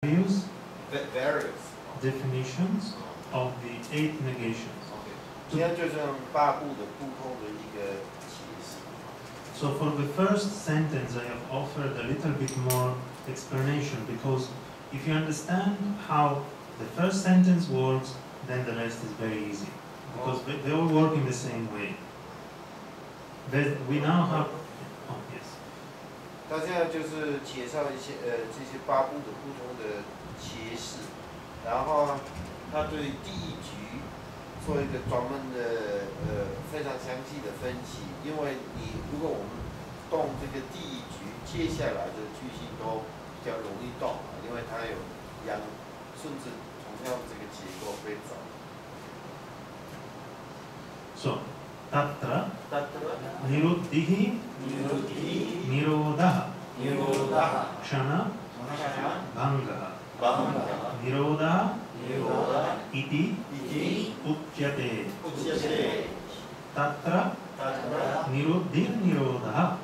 various definitions of the 8 negations. So for the first sentence, I have offered a little bit more explanation, because if you understand how the first sentence works, then the rest is very easy, because they all work in the same way. We now have, yes. 他现在就是介绍一些这些8部的不同的解释，然后他对第一局做一个专门的非常详细的分析，因为如果我们动这个第一局，接下来的句型都比较容易动，因为它有顺着同样这个结构会走。So, Tatra Niruddihi Nirodha Kshana Bhanga Nirodha Iti Uchyate Tatra Niruddir Nirodha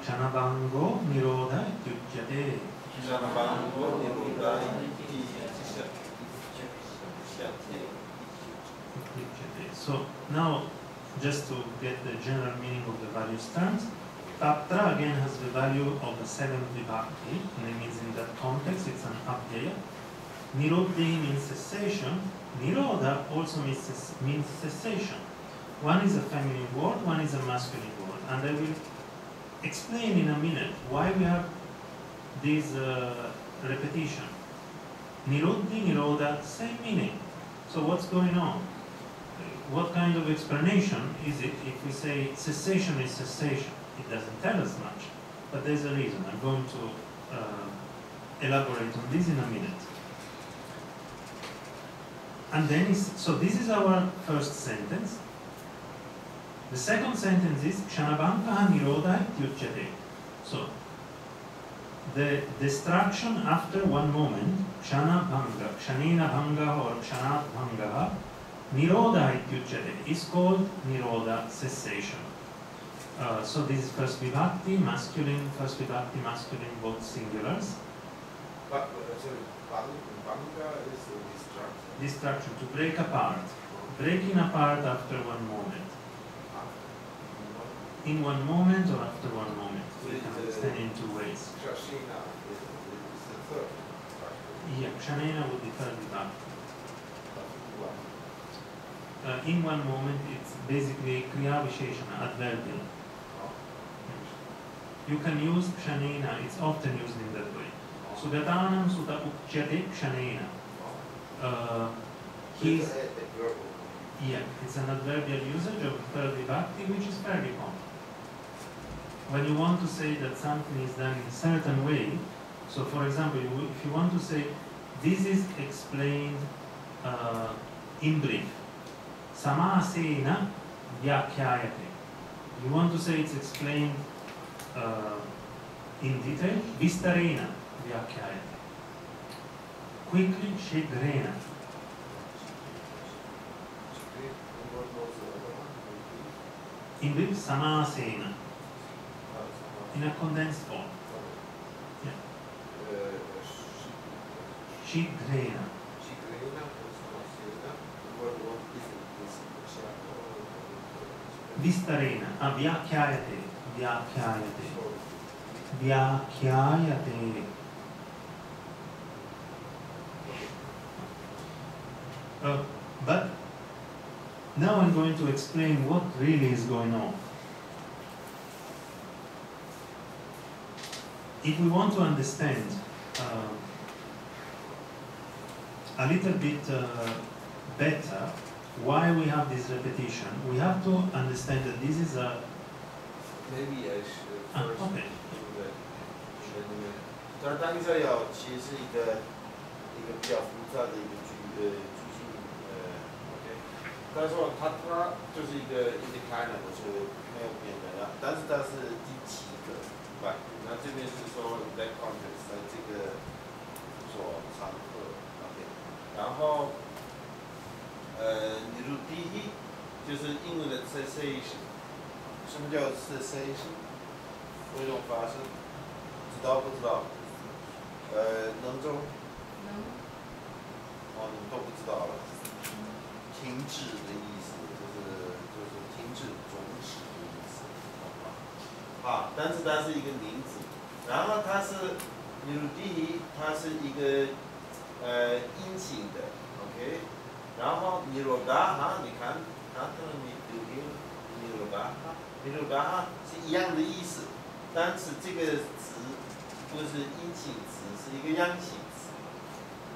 Kshana Bhango Nirodha Uchyate. So now, just to get the general meaning of the various terms, Tatra again has the value of the 7th vibhakti, and it means in that context it's an abhyaya. Nirodhi means cessation. Nirodha also means cessation. One is a feminine word, one is a masculine word, and I will explain in a minute why we have this repetition. Nirodhi, Nirodha, same meaning. So what's going on? What kind of explanation is it if we say cessation is cessation? It doesn't tell us much, but there's a reason. I'm going to elaborate on this in a minute. And then, so this is our first sentence. The second sentence is Kshanabhangaha Nirodha Ityuchyate. So, the destruction after one moment, Kshanabhanga, Kshanena Bhanga or Kshanat Bhangaha, Nirodha Ityuchyate, is called Nirodha, cessation. So this is first vibhakti, masculine, first vibhakti, masculine, both singulars. But, Bhanga is destruction. Destruction, to break apart. Breaking apart after one moment. In one moment or after one moment. We can understand in 2 ways. Kshashena is the third. Yeah, Kshanena would be third vibhakti. In one moment, it's basically Kriya Visheshana, adverbial. You can use Kshanena, it's often used in that way. Sugatanam Sutta Uchyate Kshanena. Yeah, it's an adverbial usage of third vibhakti, which is fairly common. When you want to say that something is done in a certain way, so for example, if you want to say, this is explained in brief, Samasena Vyakhyayate. You want to say it's explained in detail, Vistarena Vyakhyayate. Quickly, Shigrena. In brief, Samasena. In a condensed form. Yeah. Shigrena. Vistarena. Vyakhyayate. Vyakhyayate. Vyakhyayate. But now I'm going to explain what really is going on. If we want to understand a little bit better why we have this repetition, we have to understand that this is a... Maybe I should first okay. do that. 当然，这要其实是一个比较复杂的一个句型，OK。但是说它就是一个开了，就是没有变的了，但是它是第7个，对吧？那这边是说 that context 在这个所常客 ，OK。然后niruddhi 就是英文的 cessation。什么叫 cessation？ 为什么发生？知道不知道？止的意思，就是停止、终止的意思。啊，但是它是一个名词，然后它是niruddhi，它是一个阴性的 ，OK， 然后nirodha，你看，它跟nirodha是一样的意思，但是这个词不是阴性词，是一个阳性词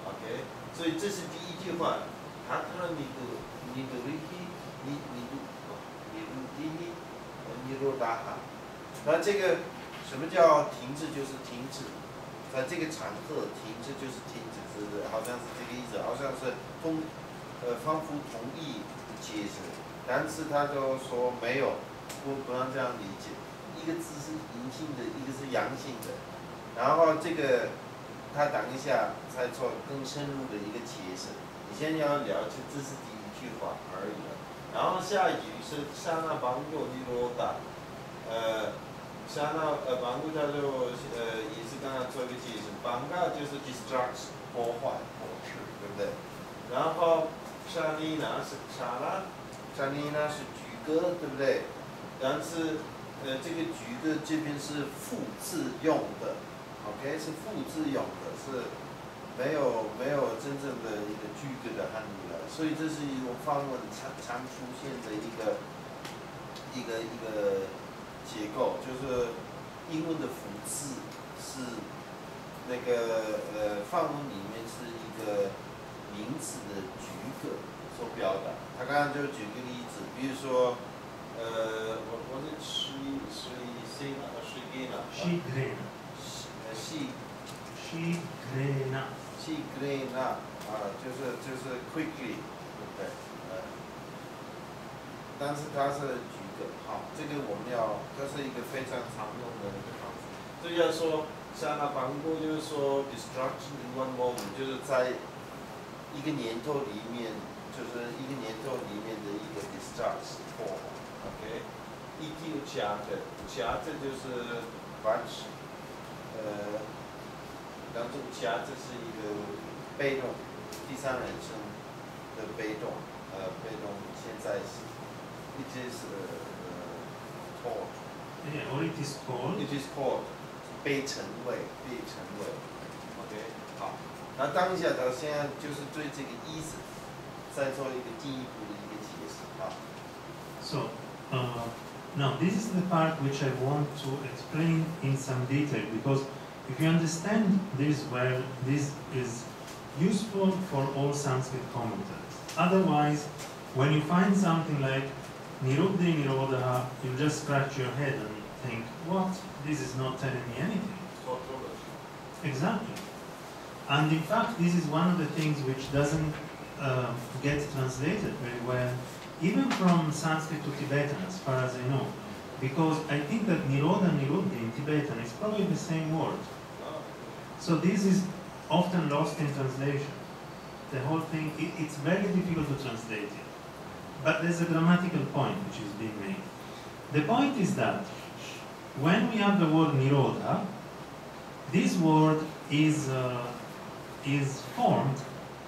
，OK， 所以这是第一句话，它跟nirodha，那这个什么叫停止？就是停止。在这个场合，停止就是停止，是不是？好像是这个意思，好像是仿佛同意解释，但是他就说没有，不能这样理解。一个字是阴性的，一个是阳性的，然后这个他等一下才做更深入的一个解释。你先要了解，这是第一句话而已了。然后下一句是沙那邦佑尼罗达，沙那邦佑它就也是刚刚做一个解释，邦嘎就是 destruct 破坏、破坏，对不对？然后沙尼呢是沙尼是举歌，对不对？但是这个举歌这边是复字用的 ，OK， 是复字用的，是没有真正的一个句歌的含义了。所以这是一种梵文常出现的一个结构，就是英文的复字是那个梵文里面是一个名词的句歌所表达。他刚刚就举个例子，比如说我是Shigrena 就是 quickly， 对不对？但是它是举个，好，这个我们这是一个非常常用的一个方式。这要说像那邦固，就是说 destruction in one moment， 就是在一个年头里面，就是一个年头里面的一个 destruct 破坏 ，OK。一定有加的就是bunch，当中加这是一个被动，第三人称的被动现在时。It is taught. Yeah, or it is called. It is called. 被称为 ，OK， 好。那当下到现在就是对这个意思再做一个进一步的一个解释啊。So, now this is the part which I want to explain in some detail, because if you understand this well, this is useful for all Sanskrit commentaries. Otherwise, when you find something like Niruddhi Nirodha, you just scratch your head and think, what? This is not telling me anything. Exactly. And in fact, this is one of the things which doesn't get translated very well, even from Sanskrit to Tibetan, as far as I know. Because I think that Nirodha and Niruddhi in Tibetan is probably the same word. So this is often lost in translation. The whole thing, it's very difficult to translate it. But there's a grammatical point which is being made. The point is that when we have the word Nirodha, this word is formed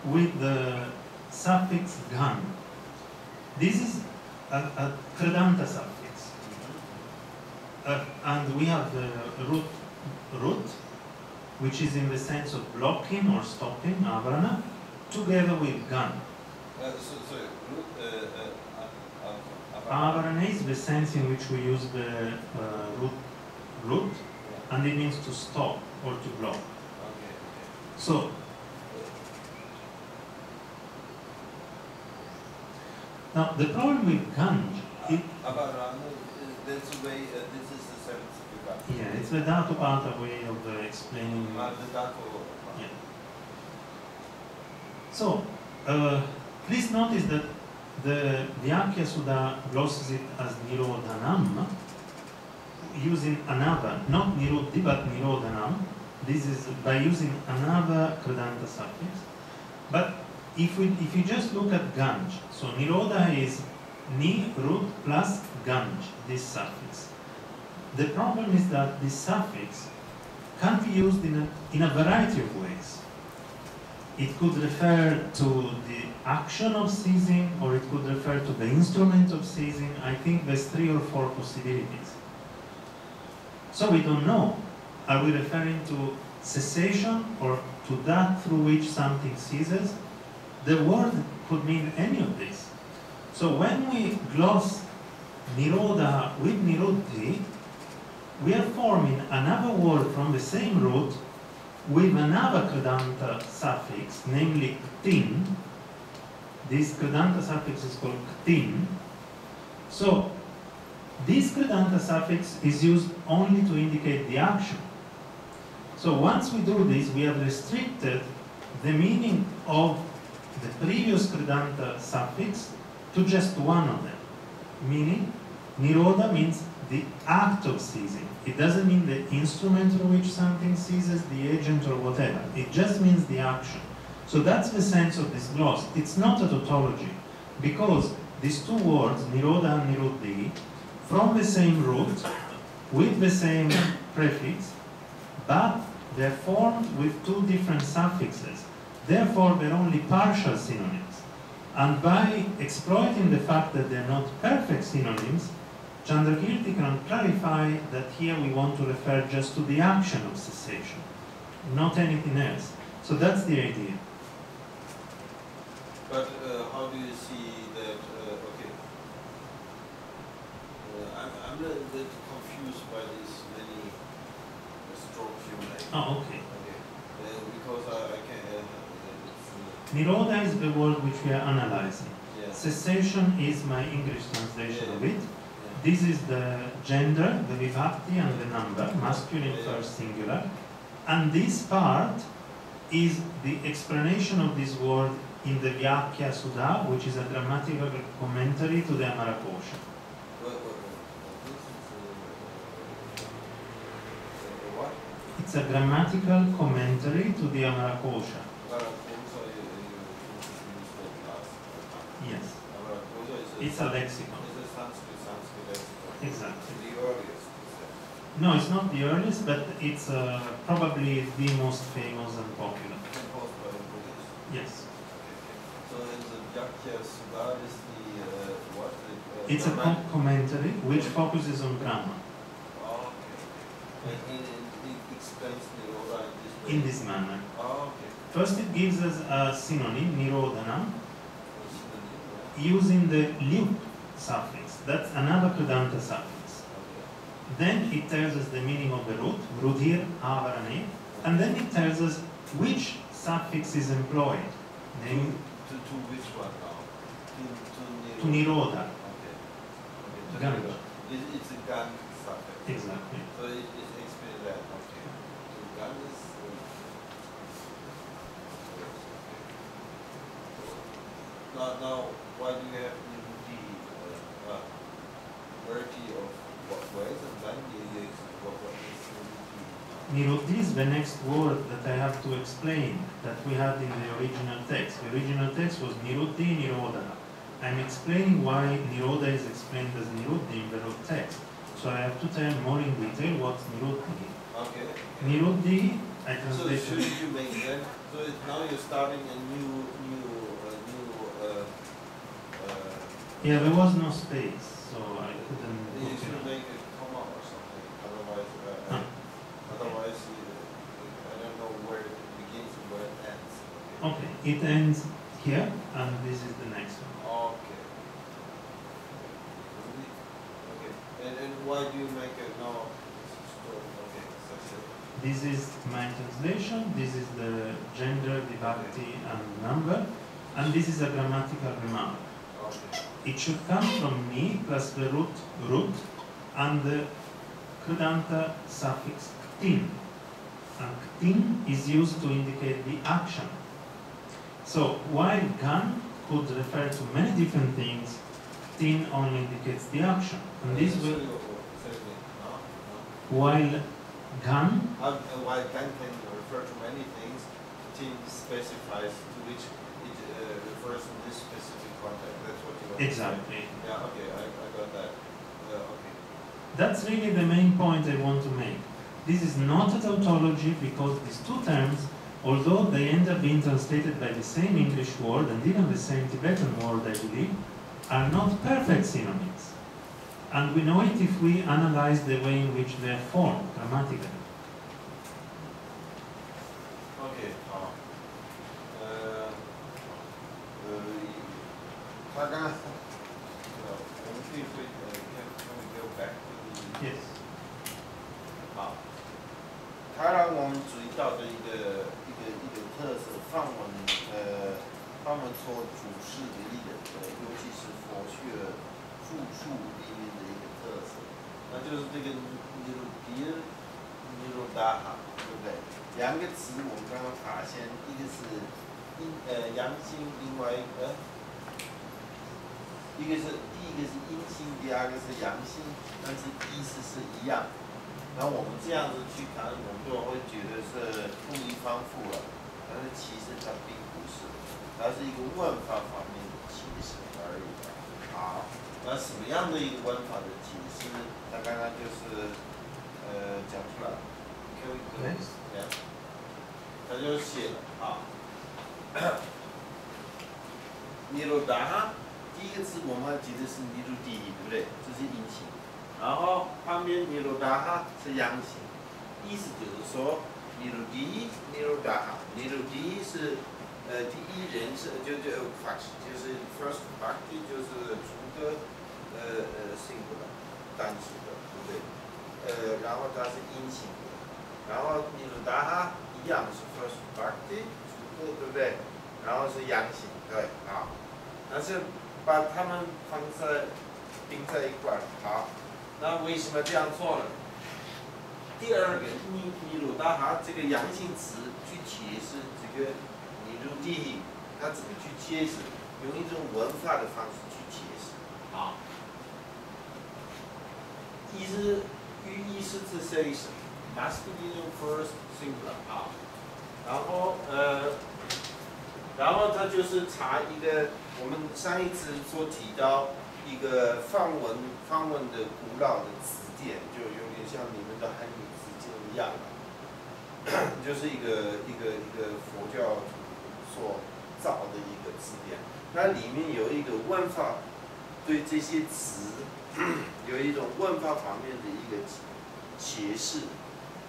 with the suffix gan. This is a kridanta suffix. And we have the root, which is in the sense of blocking or stopping, avarana, together with gan. Avarana is the sense in which we use the root, and it means to stop or to block. So, now the problem with Ganj, that's the way, this is the seventh vibhakti. Yeah, it's the Dhatupata way of explaining. Yeah. So, please notice that the Vyakya Sudha glosses it as Nirodhanam, using another, not Niruddhi but Nirodhanam. This is by using another Kridanta suffix. But if you just look at Ganj, so Nirodha is Ni, root plus Ganj, this suffix. The problem is that this suffix can be used in a variety of ways. It could refer to the action of seizing, or it could refer to the instrument of seizing. I think there's 3 or 4 possibilities. So we don't know. Are we referring to cessation or to that through which something ceases? The word could mean any of this. So when we gloss nirodha with niruddhi, we are forming another word from the same root with another kridanta suffix, namely ktin. This kridanta suffix is called ktin. So this kridanta suffix is used only to indicate the action. So once we do this, we have restricted the meaning of the previous kridanta suffix to just one of them. Meaning, nirodha means the act of seizing. It doesn't mean the instrument through which something seizes, the agent or whatever. It just means the action. So that's the sense of this gloss. It's not a tautology, because these 2 words, nirodha and niruddhi, from the same root, with the same prefix, but they're formed with 2 different suffixes. Therefore, they're only partial synonyms. And by exploiting the fact that they're not perfect synonyms, Chandrakirti can clarify that here we want to refer just to the action of cessation, not anything else. So that's the idea. But how do you see that, okay, I'm a little bit confused by these many strokes you make. Oh, okay. Okay. Because I can't, Nirodha is the word which we are analyzing. yeah. Cessation is my English translation Yeah. of it. This is the gender, the vibhakti and the number, masculine first singular. And this part is the explanation of this word in the Vyakya Sudha, which is a grammatical commentary to the Amarakosha. What? It's a grammatical commentary to the Amarakosha. Yes. It's a lexicon. Exactly. The earliest. No, it's not the earliest, but it's probably the most famous and popular. Composed by Buddhists. Yes. So in the Vyakya Sudha is the what? It's a commentary which focuses on grammar. Oh, okay. And it explains Nirodha in this way? In this manner. Oh, okay. First it gives us a synonym, nirodhana, using the lyup suffix. That's another kridanta suffix. Then it tells us the meaning of the root, rudhir, avarane, and then it tells us which suffix is employed. Namely, to which one now? to nirodha. Okay. Okay. Gan. It's a gan suffix. Exactly. So it explains that. Okay. So gan is. Now, why do you have the variety of what ways, and then what is Niruddhi is the next word that I have to explain that we had in the original text. The original text was Niruddhi, Nirodha. I'm explaining why Nirodha is explained as Niruddhi in the root text. So I have to tell more in detail what's Niruddhi. Okay. Niruddhi, I So translate. shouldn't you make that? So now you're starting a new. Yeah, there was no space, so I couldn't. You should make a comma or something. Otherwise, otherwise, I don't know where it begins and where it ends. Okay, it ends here, and this is the next one. Okay. Okay. And why do you make it now? Okay, that's it. This is my translation. This is the gender, vibhakti, and number, and this is a grammatical remark. Okay. It should come from me plus the root and the kridanta suffix ktin. And ktin is used to indicate the action. So while gan could refer to many different things, ktin only indicates the action. And this will, while gan, while gan can refer to many things, ktin specifies to which it refers to this specific context. That's what you want exactly. to say. Yeah, okay, I got that. Okay. That's really the main point I want to make. This is not a tautology because these 2 terms although they end up being translated by the same English word and even the same Tibetan word, I believe, are not perfect synonyms. And we know it if we analyze the way in which they are formed grammatically. OK， 好，他刚刚，我们可以go back to the Yes. 好，它让我们注意到的一个特色，梵文所主释的一个，尤其是佛学著述里面的一个特色，那就是这个尼鲁迪尔、尼鲁达哈，对不对？两个词我们刚刚发现，一个是阳性，另外第一个是阴性，第二个是阳性，但是意思是一样。然后我们这样子去看，我们就会觉得是故意丰富了，但是其实它并不是，它是一个文法方面的解释而已。好，那什么样的一个文法的解释？他刚刚就是讲出来了。Yes. 他就写了啊，尼罗达哈，第一个字我们还记得是尼鲁第一，对不对？这是阴性。然后旁边尼罗达哈是阳性，意思就是说尼鲁第一，尼罗达哈，尼鲁第一是第一人称，就是 first party 就是主格singular 单数的，对不对？然后它是阴性的，然后尼鲁达哈一样是 first party 主格，对不对？然后是阳性，对，好，但是把它们并在一块儿，好。那为什么这样做呢？第二个尼鲁达哈这个阳性词去解释这个尼鲁第一，它怎么去解释？用一种文法的方式去解释。好，意思是谁是 masculine first singular 啊，然后它就是查一个我们上一次所提到。一个梵文的古老的词典，就有点像你们的汉语词典一样，就是一个佛教所造的一个词典。那里面有一个文法，对这些词有一种文法方面的一个解释。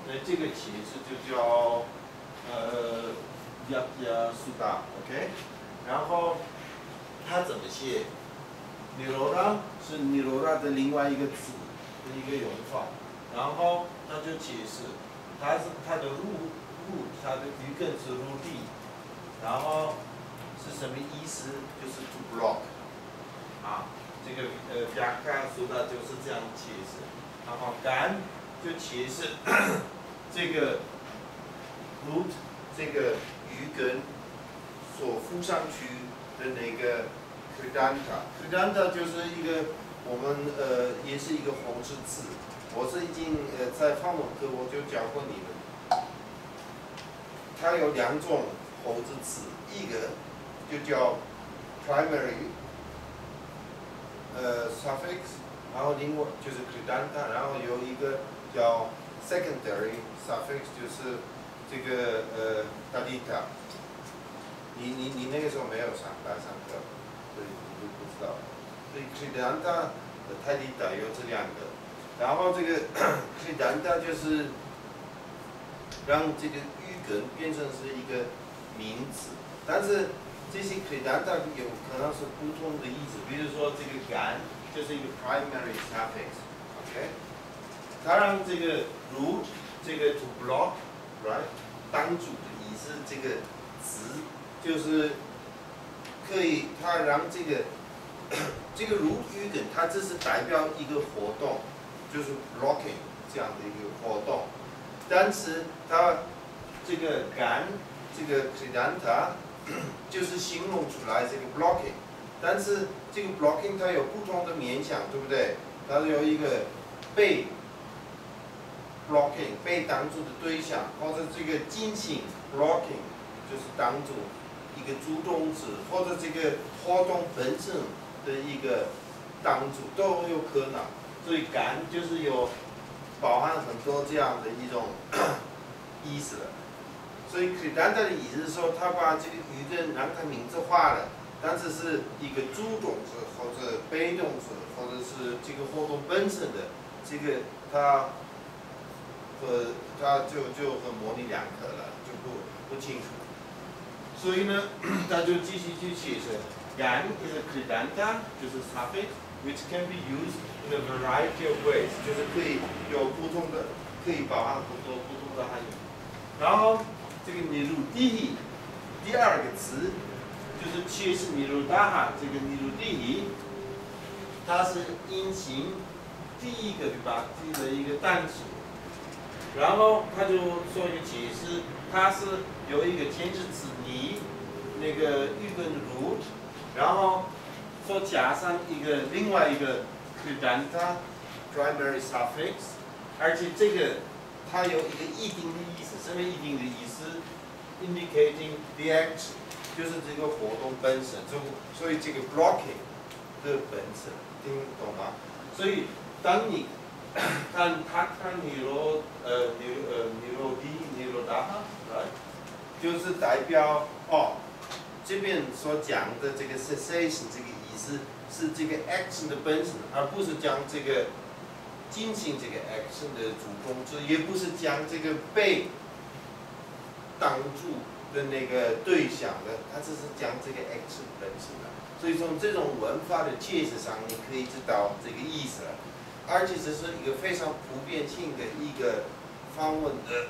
那这个解释就叫亚苏达 ，OK？ 然后它怎么写？尼罗拉是尼罗拉的另外一个词的一个用法，然后他就解释，它的它的语根是入地，然后是什么意思？就是 to block， 啊，这个雅卡苏达就是这样解释，然后干就解释这个 root 这个语根所附上去的那个。Kridanta 就是一个我们也是一个猴子词，我是已经在梵文课我就教过你们，它有两种猴子词，一个就叫 primary suffix， 然后另外就是 Kridanta， 然后有一个叫 secondary suffix， 就是这个Tadita， 你那个时候没有上课。所以你就不知道，所以 Kridanta 泰迪达有这两个，然后这个 Kridanta 就是让这个语根变成是一个名词，但是这些 Kridanta 有可能是不同的意思，比如说这个干就是一个 primary suffix，OK， 它让这个 root 这个 to block，right， 挡住的意思，这个词就是。可以，它让这个如语根，它只是代表一个活动，就是 blocking 这样的一个活动。但是它这个干，这个 Kridanta 就是形容出来这个 blocking。但是这个 blocking 它有不同的面向，对不对？它有一个被 blocking 被挡住的对象，或者这个进行 blocking 就是挡住。一个主动词或者这个活动本身的一个挡住都有可能，所以干就是有包含很多这样的一种意思的。所以 Kridanta 的意思是说，他把这个语的让它名字化了，但是是一个主动词或者被动词，或者是这个活动本身的这个它就很模棱两可了，就不清楚。所以呢，他就继续去解释 ，yang is a Kridanta， 就是 suffix which can be used in a variety of ways， 就是可以有不同的，可以包含不同的含义。然后这个niruddhi第二个词就是切是nirodha，这个niruddhi，它是阴形第一个vibhakti的一个单词。然后他就做一个解释，它是有一个前置词你，那个玉跟如，然后说加上另外一个 Kridanta primary suffix， 而且这个它有一个一定的意思，什么一定的意思 ？indicating the action， 就是这个活动本身，所以这个 blocking 的本身，听懂吗？所以当你看nirodha，right， 就是代表这边所讲的这个 cessation 这个意思是这个 action 的本身，而不是讲这个进行这个 action 的主动词，也不是讲这个被挡住的那个对象的，它只是讲这个 action 本身的。所以从这种文化的解释上，你可以知道这个意思了。而且这是一个非常普遍性的一个访问的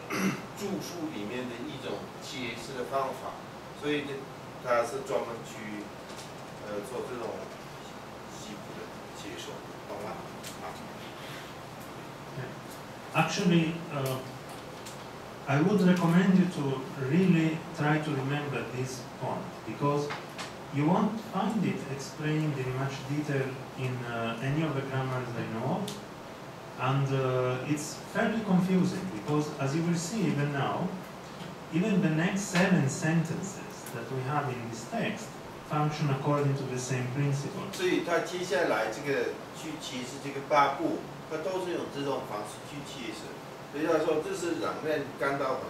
著述里面的一种解释的方法，所以他是专门去做这种西部的解说，懂吗？Actually, I would recommend you to really try to remember this point, because you won't find it explained in much detail in any of the grammars I know of, and it's fairly confusing because, as you will see even now, even the next 7 sentences that we have in this text function according to the same principle. 所以他接下来这个去解释这个8部，他都是用这种方式去解释，所以他说这是让人感到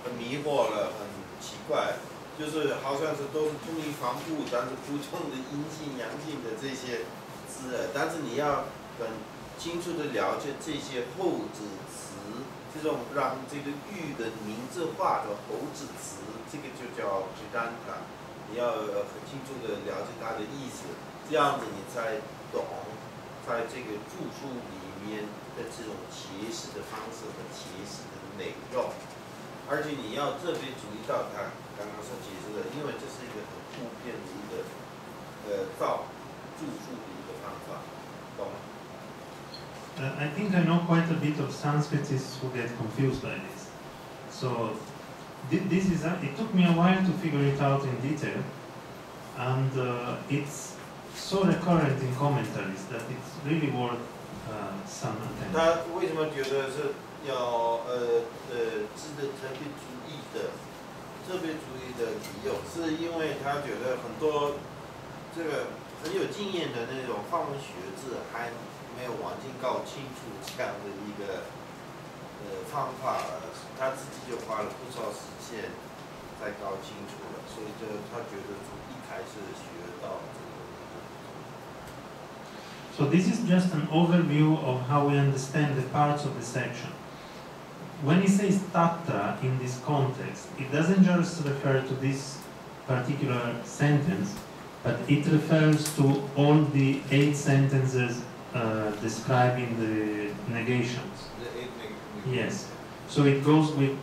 很迷惑了，很奇怪。就是好像是都是同一方部，但是不同的阴性、阳性的这些字，但是你要很清楚的了解这些后置词，这种让这个玉的名字化的后置词，这个就叫 Kridanta， 你要很清楚的了解它的意思，这样子你才懂在这个著述里面的这种解释的方式和解释的内容，而且你要特别注意到它。刚刚所解释的，因为这是一个很普遍的一个造著述的一个方法，懂吗？I think I know quite a bit of Sanskritists who get confused by this. So this is it took me a while to figure it out in detail, and it's so recurrent in commentaries that it's really worth some attention. 他为什么觉得是要值得特别注意的？特别注意的理由，是因为他觉得很多这个很有经验的那种法文学者还没有完全搞清楚这样的一个方法，他自己就花了不少时间才搞清楚了，所以他觉得从一开始学到这个。So this is just an overview of how we understand the parts of the section. When he says tatra in this context, it doesn't just refer to this particular sentence, but it refers to all the 8 sentences describing the negations. The 8 negations. Yes. So it goes with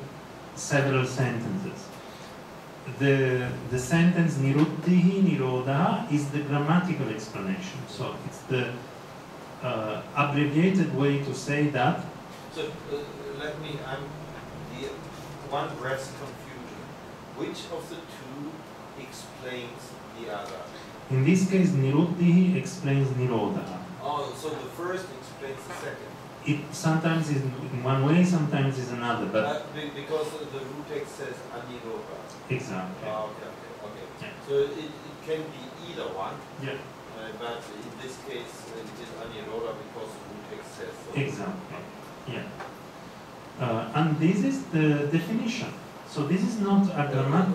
several sentences. The sentence niruddhi nirodha is the grammatical explanation. So it's the abbreviated way to say that. So I'm the one breast confusion. Which of the two explains the other? In this case, niruddhi explains nirodha. Oh, so the first explains the second. It sometimes is in one way, sometimes is another, but because the root text says anirodha. Exactly. Oh, okay. Yeah. So it can be either one. Yeah. But in this case, it is anirodha because the root text says so. Exactly. Yeah. And this is the definition So this is not a grammar.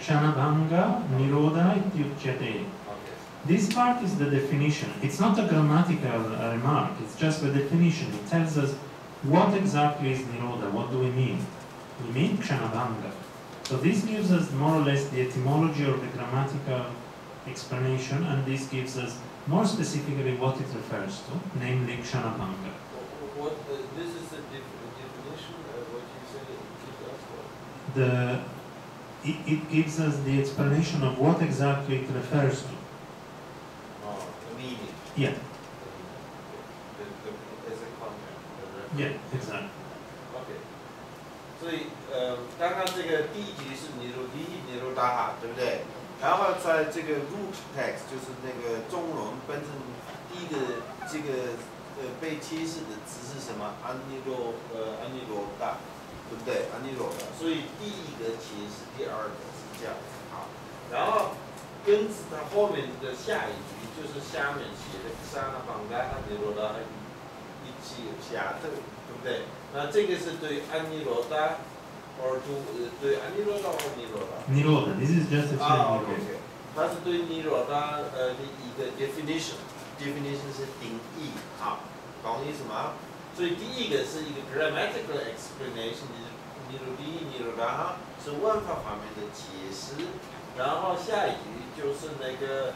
Kshanabhanga nirodha ityuchyate. This part is the definition. It's not a grammatical remark, it's just the definition. It tells us what exactly is nirodha, what do we mean? We mean kshanabhanga. So this gives us more or less the etymology or the grammatical explanation, and this gives us more specifically what it refers to, namely kshanabhanga. This is the definition of what you said? It gives us the explanation of what exactly it refers to. Yeah. As a content. Yeah, exactly. OK. 所以刚刚这个第一句是尼罗迪、尼罗达哈，对不对？然后在这个 root text 就是那个中文本身第一个这个被揭示的词是什么？安尼罗达，对不对？安尼罗达。所以第一个解释，第二个是这样子。好，然后跟它后面的下一句。就是下面写的沙那邦嘎安尼罗达一起下头，对不对？那这个是对安尼罗达，或对安尼罗达或尼罗达。尼罗达 ，this is just a saying. OK， 它是对尼罗达的一个 definition 是定义，好，懂意思吗？所以第一个是一个 grammatical explanation， 就是尼罗迪、尼罗达是文法方面的解释，然后下一句就是那个。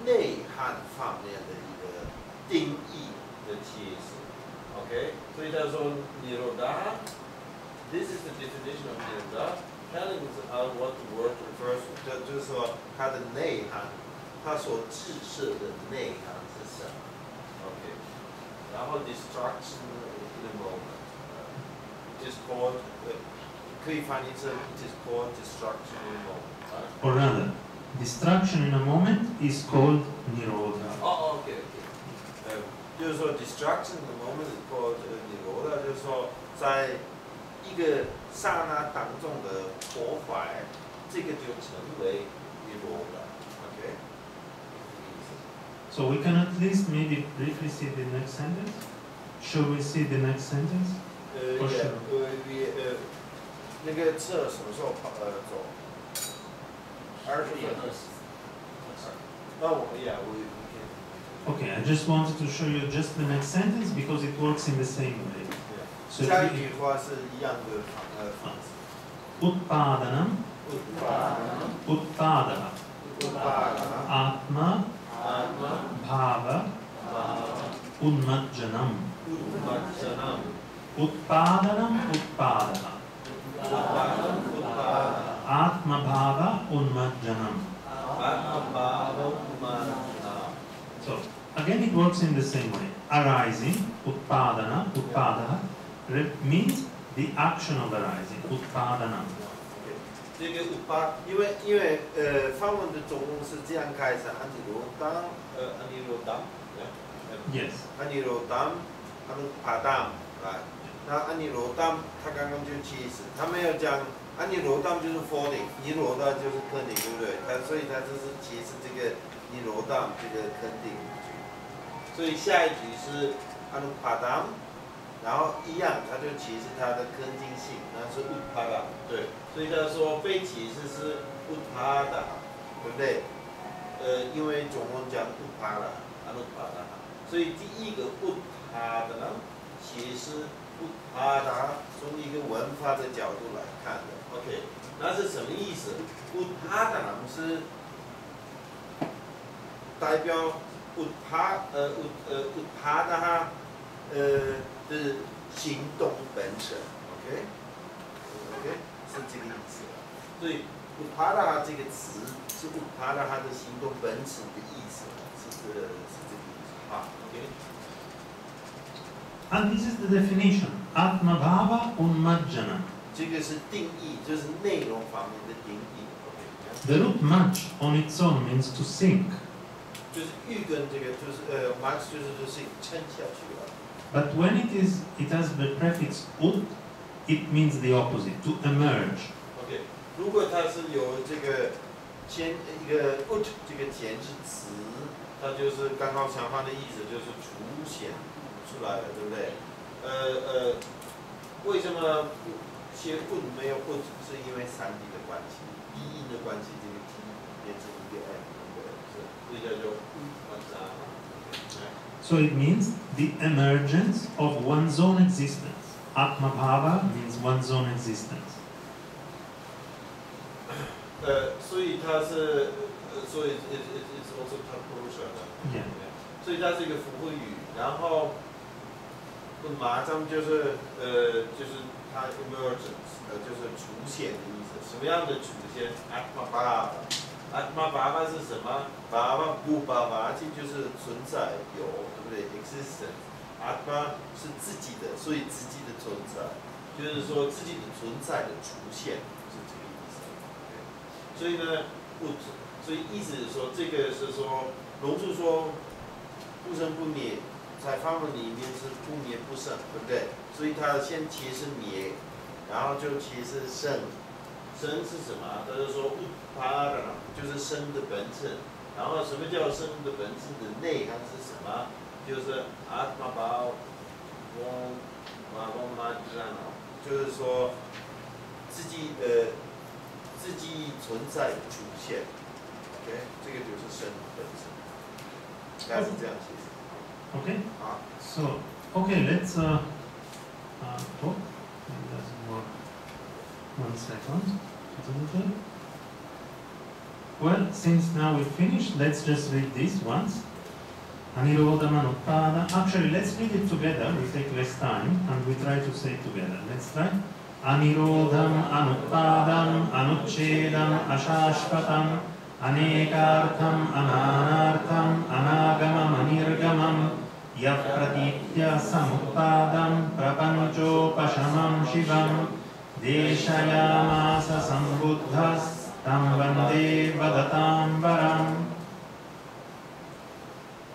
内涵方面的一个定义的解释 ，OK， 所以他说尼罗达 ，this is the definition of 尼罗达 ，telling us what the word refers to， 这就是说它的内涵，它所指涉的内涵是什么 ，OK， 然后 destruction in a moment，it is called， 可以翻译成 it is called destruction in a moment， Or rather. Destruction in a moment is called nirodha. OK， 就是说 destruction in a moment is called nirodha， 就是说在一个刹那当中的破坏，这个就称为 nirodha。OK。So we can at least maybe briefly see the next sentence. Shall we see the next sentence? Yeah. 那个车什么时候走？ Okay, I just wanted to show you just the next sentence because it works in the same way. So 下一句话是一样的方式。Utpadanam, Utpadaha, Atma, Bhava, Unmajjanam, Utpadanam, Utpadaha. Atma Bhava Unmajjanam. So again it works in the same way. Arising, Utpadana, Utpadaha, means the action of arising. Utpadana. 这个因为梵文的中文是这样开始，安尼罗当 Yes. 安尼罗当，安尼帕当，那安尼罗当他刚刚就解释，他没有讲。 安尼罗当就是 falling， 尼罗当就是肯定，对不对？所以他就是解释这个尼罗当这个肯定句。所以下一句是安努帕当，然后一样，他就解释它的肯定性，那是乌帕达，对。所以他说被解释是乌帕达，对不对？因为中文讲乌帕达，安努帕达，所以第一个乌帕达呢，解释乌帕达从一个文法的角度来看的。 OK， 那是什么意思？乌帕达是代表乌帕达的行动本身 ，OK， 是这个意思。所以乌帕达这个词是乌帕达的行动本身的意思，是这个意思啊 ，OK。 And this is the definition. Atma Bhava Unmajjana. 这个是定义，就是内容方面的定义。The root maj on its own means to sink. 就是欲跟这个就是maj 就是沉下去了。But when it has the prefix ut, it means the opposite, to emerge. OK， 如果它是有这个一个 ut 这个前置词，它就是刚好相反的意思，就是出现出来了，对不对？为什么写 would 没有 would， 是因为3D 的关系，一音的关系，这个 T 变成一个 M， 所以叫做 So it means the emergence of one zone existence. Atma Bhava means one zone existence. 所以它是，所以 it's also Tatpurusha 的。Yeah. 所以它是一个复合语，然后马上就是它 emergence， 就是出现的意思。什么样的出现 ？Atma Bhava。Atma Bhava 是什么 ？Bhava 不 Bhava 就是存在有，对不对 ？Existence。Atma 是自己的，所以自己的存在，就是说自己的存在的出现，是这个意思。所以呢，所以意思是说，这个是说，龙树说不生不灭，在梵文里面是不灭不生，对不对？所以它先切是灭，然后就切是生。生是什么？他就说就是生的本质。然后什么叫生的本质的内涵是什么？就是Atma Bhava，就是说自己存在的出现。OK， 这个就是生的本质。大概是这样解释。Okay. So let's talk. It doesn't work. 1 second. Well, since now we finished, let's just read this once. Anirodhamanutpada. Actually, let's read it together. We take less time and we try to say it together. Let's try. Anirodham anutpadam anuchedam ashashvatam anekartham ananartham anagamam anirgamam yapratitya samutpadam prapanchopashamam shivam Deshayamasa sambuddhas tam vande vadatam varam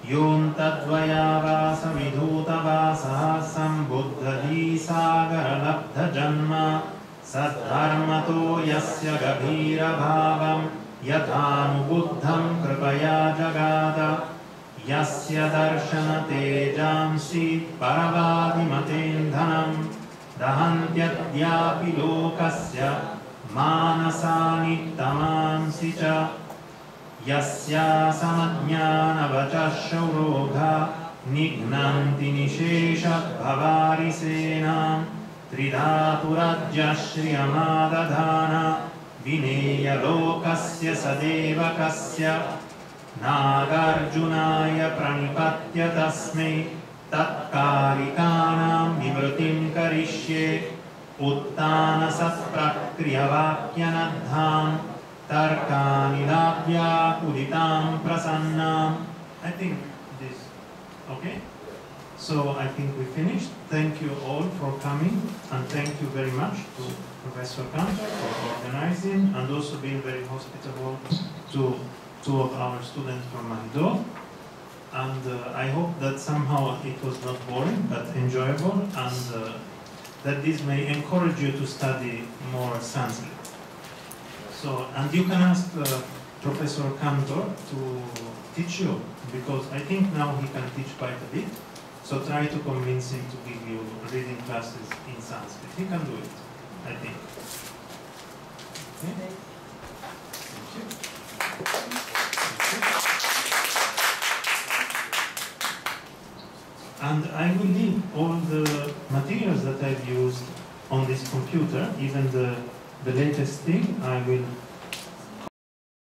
Yom tadvayavasa vidhutavasa sambuddhadi sagara labdha janma Saddharmato yasya gabhira bhavam Yathanubuddham kripaya jagada Yasya darshana tejamsi paravadimatendhanam Dahantyadyapi lokasya manasani tamansi cha Yasya samadhyana vachashaurogha nignanti nishesha bhavari senam Tridhaturajya shriyamadadhana vineya lokasya sadevakasya Nagarjunaya pranipatya tasmai Tatkarikanam nivritim karishye Uttana satprakriyavakyanadham Tarkani labhya uditam prasannam. I think this, okay? So I think we finished. Thank you all for coming and thank you very much to Professor Kantor for organizing and also being very hospitable to 2 of our students from Mahidol. And I hope that somehow it was not boring but enjoyable and that this may encourage you to study more Sanskrit. So, and you can ask Professor Kantor to teach you because I think now he can teach quite a bit. So try to convince him to give you reading classes in Sanskrit. He can do it, I think. Okay? Thank you. And I will leave all the materials that I've used on this computer, even the latest thing, I will